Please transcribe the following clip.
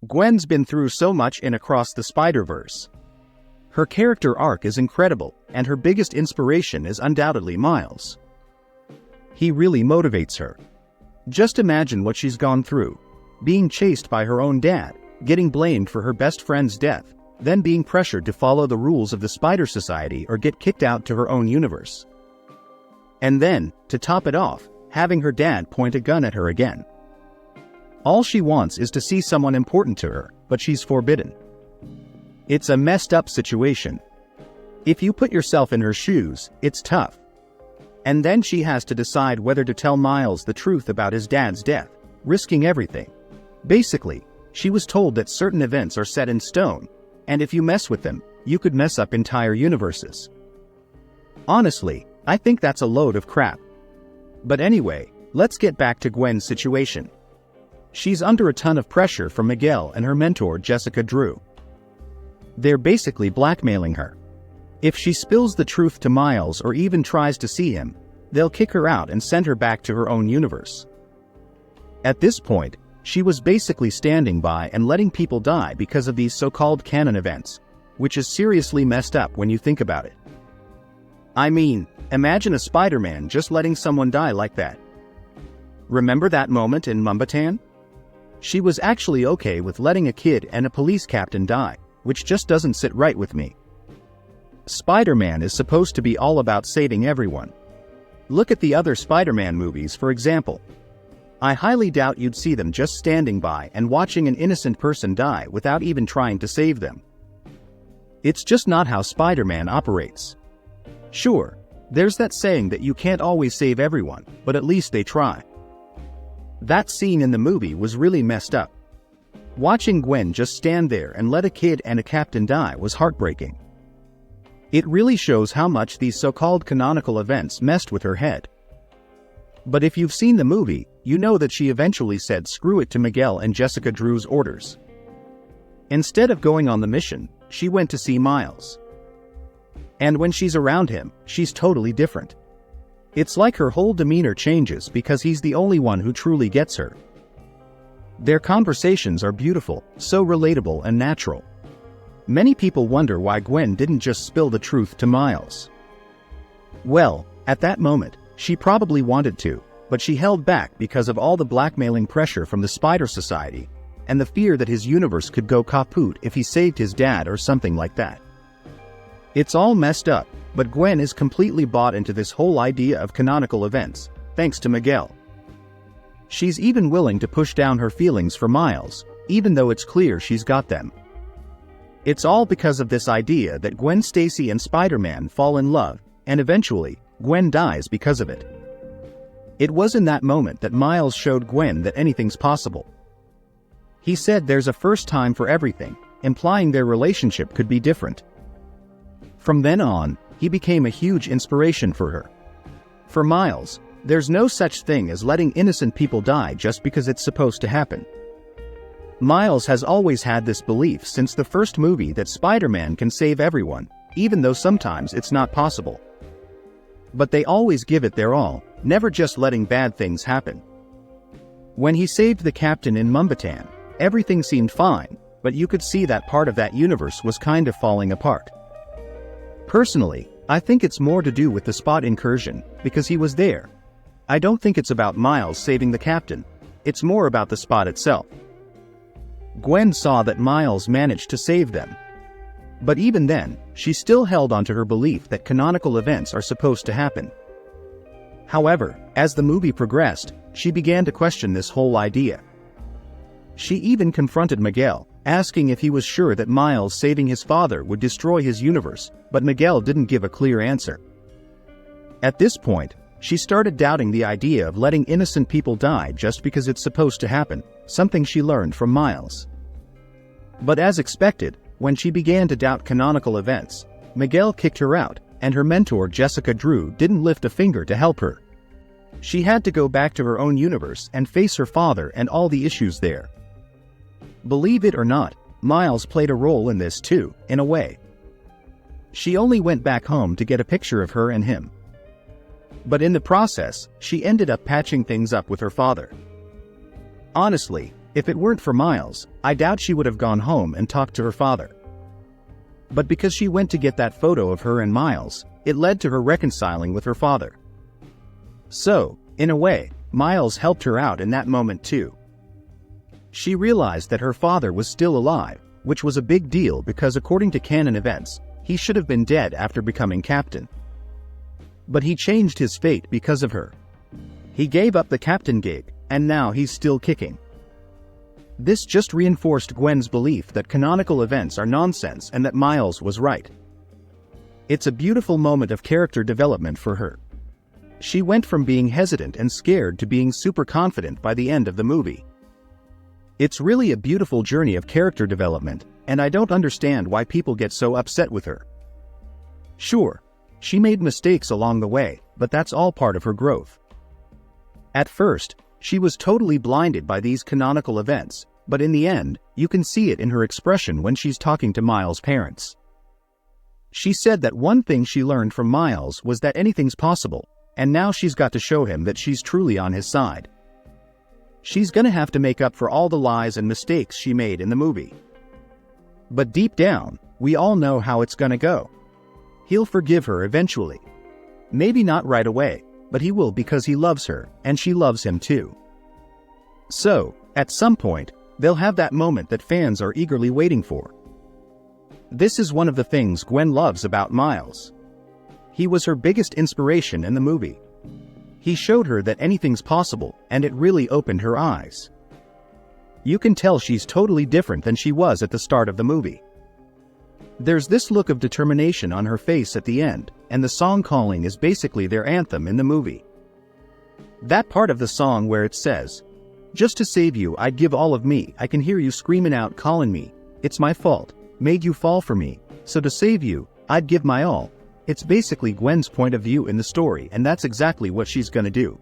Gwen's been through so much in Across the Spider-Verse. Her character arc is incredible, and her biggest inspiration is undoubtedly Miles. He really motivates her. Just imagine what she's gone through. Being chased by her own dad, getting blamed for her best friend's death, then being pressured to follow the rules of the Spider Society or get kicked out to her own universe. And then, to top it off, having her dad point a gun at her again. All she wants is to see someone important to her, but she's forbidden. It's a messed up situation. If you put yourself in her shoes, it's tough. And then she has to decide whether to tell Miles the truth about his dad's death, risking everything. Basically, she was told that certain events are set in stone, and if you mess with them, you could mess up entire universes. Honestly, I think that's a load of crap. But anyway, let's get back to Gwen's situation. She's under a ton of pressure from Miguel and her mentor Jessica Drew. They're basically blackmailing her. If she spills the truth to Miles or even tries to see him, they'll kick her out and send her back to her own universe. At this point, she was basically standing by and letting people die because of these so-called canon events, which is seriously messed up when you think about it. I mean, imagine a Spider-Man just letting someone die like that. Remember that moment in Mumbatan? She was actually okay with letting a kid and a police captain die, which just doesn't sit right with me. Spider-Man is supposed to be all about saving everyone. Look at the other Spider-Man movies, for example. I highly doubt you'd see them just standing by and watching an innocent person die without even trying to save them. It's just not how Spider-Man operates. Sure, there's that saying that you can't always save everyone, but at least they try. That scene in the movie was really messed up. Watching Gwen just stand there and let a kid and a captain die was heartbreaking. It really shows how much these so-called canonical events messed with her head. But if you've seen the movie, you know that she eventually said screw it to Miguel and Jessica Drew's orders. Instead of going on the mission, she went to see Miles. And when she's around him, she's totally different. It's like her whole demeanor changes because he's the only one who truly gets her. Their conversations are beautiful, so relatable and natural. Many people wonder why Gwen didn't just spill the truth to Miles. Well, at that moment, she probably wanted to, but she held back because of all the blackmailing pressure from the Spider Society, and the fear that his universe could go kaput if he saved his dad or something like that. It's all messed up, but Gwen is completely bought into this whole idea of canonical events, thanks to Miguel. She's even willing to push down her feelings for Miles, even though it's clear she's got them. It's all because of this idea that Gwen Stacy and Spider-Man fall in love, and eventually, Gwen dies because of it. It was in that moment that Miles showed Gwen that anything's possible. He said there's a first time for everything, implying their relationship could be different. From then on, he became a huge inspiration for her. For Miles, there's no such thing as letting innocent people die just because it's supposed to happen. Miles has always had this belief since the first movie that Spider-Man can save everyone, even though sometimes it's not possible. But they always give it their all, never just letting bad things happen. When he saved the captain in Mumbatan, everything seemed fine, but you could see that part of that universe was kind of falling apart. Personally, I think it's more to do with the Spot incursion, because he was there. I don't think it's about Miles saving the captain, it's more about the Spot itself. Gwen saw that Miles managed to save them. But even then, she still held onto her belief that canonical events are supposed to happen. However, as the movie progressed, she began to question this whole idea. She even confronted Miguel, asking if he was sure that Miles saving his father would destroy his universe, but Miguel didn't give a clear answer. At this point, she started doubting the idea of letting innocent people die just because it's supposed to happen, something she learned from Miles. But as expected, when she began to doubt canonical events, Miguel kicked her out, and her mentor Jessica Drew didn't lift a finger to help her. She had to go back to her own universe and face her father and all the issues there. Believe it or not, Miles played a role in this too, in a way. She only went back home to get a picture of her and him. But in the process, she ended up patching things up with her father. Honestly, If it weren't for Miles, I doubt she would have gone home and talked to her father. But because she went to get that photo of her and Miles, it led to her reconciling with her father. So, in a way, Miles helped her out in that moment too. She realized that her father was still alive, which was a big deal because according to canon events, he should have been dead after becoming captain. But he changed his fate because of her. He gave up the captain gig, and now he's still kicking. This just reinforced Gwen's belief that canonical events are nonsense and that Miles was right. It's a beautiful moment of character development for her. She went from being hesitant and scared to being super confident by the end of the movie. It's really a beautiful journey of character development, and I don't understand why people get so upset with her. Sure, she made mistakes along the way, but that's all part of her growth. At first, she was totally blinded by these canonical events, but in the end, you can see it in her expression when she's talking to Miles' parents. She said that one thing she learned from Miles was that anything's possible, and now she's got to show him that she's truly on his side. She's gonna have to make up for all the lies and mistakes she made in the movie. But deep down, we all know how it's gonna go. He'll forgive her eventually. Maybe not right away, but he will because he loves her, and she loves him too. So, at some point, they'll have that moment that fans are eagerly waiting for. This is one of the things Gwen loves about Miles. He was her biggest inspiration in the movie. He showed her that anything's possible, and it really opened her eyes. You can tell she's totally different than she was at the start of the movie. There's this look of determination on her face at the end, and the song Calling is basically their anthem in the movie. That part of the song where it says, "Just to save you I'd give all of me, I can hear you screaming out calling me, it's my fault, made you fall for me, so to save you, I'd give my all." It's basically Gwen's point of view in the story, and that's exactly what she's gonna do.